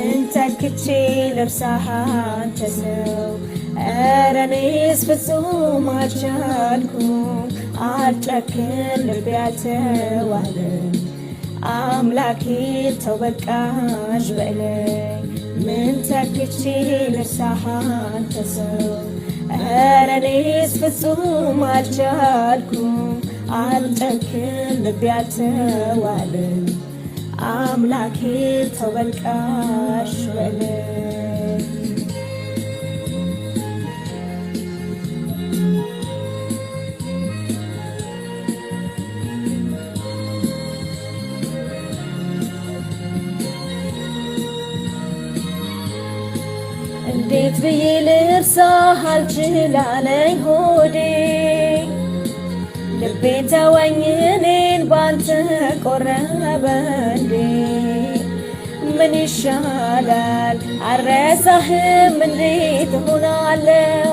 ምን ተክቼ ልርሳህ አንተ ሰው ኧረ እኔስ ፍጹም አልቻልኩም አልጨክን ልቤ አልተዋለም አምላኬ ተው በቃሽ በለኝ ምን ተክቼ ልርሳህ አንተ ሰው ኧረ እኔስ ፍጹም አልቻልኩም አልጨክን ልቤ አልተዋለም አምላኬ ተው በቃሽ በለኝ እንዴት ብዬ ልርሳህ አልችል አለኝ ሆዴ ልቤ ተወኝ እኔን ባንተ ቆረበ እንዴ ምን ይሻላል አልረሳህም እንዴት እሆናለሁ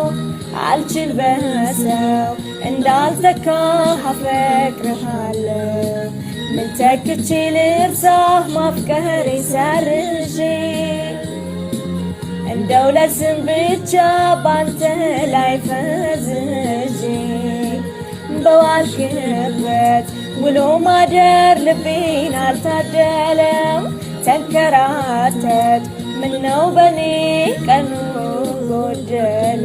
አልችል በሰው እንዳልተካህ አፈቅርሃለሁ ምን ተክቼ ልርሳህ ማፍቀሬ ሰርዤ እንደው ለስም ብቻ ባንተ ላይ ፈዝዤ በዋልክበት ውሎ ማደር ልቤን አልታደለም ተንከራተት ምነው በኔ ቀኑ ጎደለ